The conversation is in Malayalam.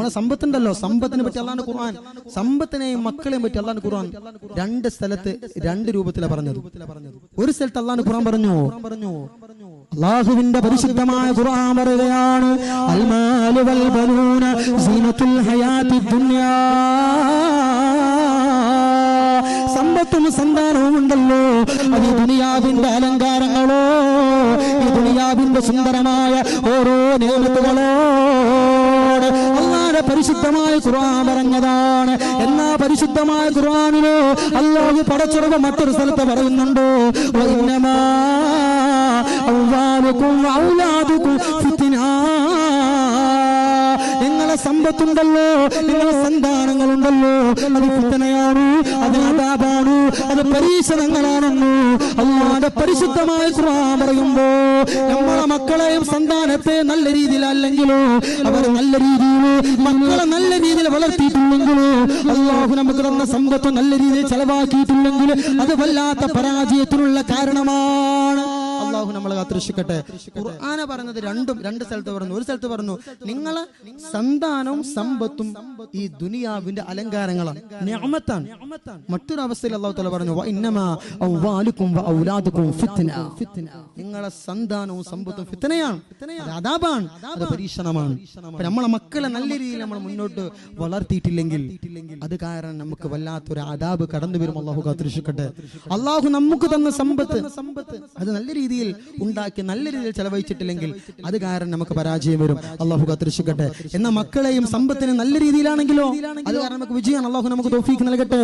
നമ്മളെ സമ്പത്തുണ്ടല്ലോ, സമ്പത്തിനെ പറ്റി അല്ലാഹുവിന്റെ ഖുർആൻ, സമ്പത്തിനെയും മക്കളെയും പറ്റി അല്ലാഹുവിന്റെ ഖുർആൻ രണ്ട് സ്ഥലത്ത് രണ്ട് രൂപത്തിലാണ് പറഞ്ഞത്. ഒരു സ്ഥലത്ത് അല്ലാഹുവിന്റെ ഖുർആൻ പറഞ്ഞു, അല്ലാഹുവിന്റെ പരിശുദ്ധമായ ഖുർആൻ പറയുകയാണ്, അൽ മാലു വൽ ബനൂന സീനത്തുൽ ഹയാത്തിദ് ദുനിയാ. സമ്പത്തും സന്താനവും ഉണ്ടല്ലോ, അത് ദുനിയാവിന്റെ അലങ്കാരങ്ങളോ, ഈ ദുനിയാവിന്റെ സുന്ദരമായ ഓരോ നിയമത്തുകളോ അല്ലാഹുവിന്റെ പരിശുദ്ധമായ ഖുർആൻ പറഞ്ഞതാണ്. എന്നാ പരിശുദ്ധമായ ഖുർആനിലോ അല്ലാഹു പടച്ചുറവ് മറ്റൊരു സ്ഥലത്ത് പറയുന്നുണ്ട്, വഇന്നമാ അവ്വാലുകും വഔലാദുകും ഫിത്നാ. നിങ്ങളെ സമ്പത്തുണ്ടല്ലോ, നിങ്ങളെ സന്താനങ്ങളുണ്ടല്ലോ, അത് ഫിത്നയാണ്, അത് അദാബാണ്, അത് പരീക്ഷണങ്ങളാണെന്ന് അല്ലാഹുവിന്റെ പരിശുദ്ധമായ ഖുർആൻ പറയുമ്പോ നമ്മളെ മക്കളെയും സന്താനത്തെ നല്ല രീതിയിൽ അല്ലെങ്കിലോ, അവർ നല്ല രീതിയിൽ മക്കളെ നല്ല രീതിയിൽ വളർത്തിയിട്ടില്ലെങ്കിലോ, അല്ലാഹു നമുക്ക് തന്ന സമ്പത്ത് നല്ല രീതിയിൽ ചെലവാക്കിയിട്ടില്ലെങ്കിൽ അത് വല്ലാത്ത പരാജയത്തിനുള്ള കാരണമാണ്. അല്ലാഹു നമ്മളെ കാത്തുരക്ഷിക്കട്ടെ. ഖുർആന പറഞ്ഞത് രണ്ട് സ്ഥലത്ത് പറഞ്ഞു. ഒരു സ്ഥലത്ത് പറഞ്ഞു നിങ്ങളെ സന്താനവും സമ്പത്തും ഈ ദുനിയാവിന്റെ അലങ്കാരങ്ങളാണ്, നിഅമത്താണ്. മറ്റൊരു അവസ്ഥയിൽ അല്ലാഹു തആല പറഞ്ഞു, വഇന്നമാ അവ്വാലുകും വഔലാദുകും ഫിത്ന. നിങ്ങളെ സന്താനവും സമ്പത്തും ഫിത്നയാണ്, അത് അദാബാണ്, അത് പരീക്ഷണമാണ്. നമ്മളെ മക്കളെ നല്ല രീതിയിൽ നമ്മൾ മുന്നോട്ട് വളർത്തിയിട്ടില്ലെങ്കിൽ അത് കാരണം നമുക്ക് വല്ലാത്തൊരു അദാബ് കടന്നു വരും. അല്ലാഹു കാത്തുരക്ഷിക്കട്ടെ. അല്ലാഹു നമുക്ക് തന്ന സമ്പത്ത് അത് നല്ല രീതിയിൽ ഉണ്ടാക്കി നല്ല രീതിയിൽ ചെലവഴിച്ചിട്ടില്ലെങ്കിൽ അത് കാരണം നമുക്ക് പരാജയം വരും. അല്ലാഹു കാത്തുരക്ഷിക്കട്ടെ. എന്നാൽ മക്കളെയും സമ്പത്തിനെ നല്ല രീതിയിലാണെങ്കിലോ അത് കാരണം നമുക്ക് വിജയമാണ്. അല്ലാഹു നമുക്ക് തൗഫീഖ് നൽകട്ടെ.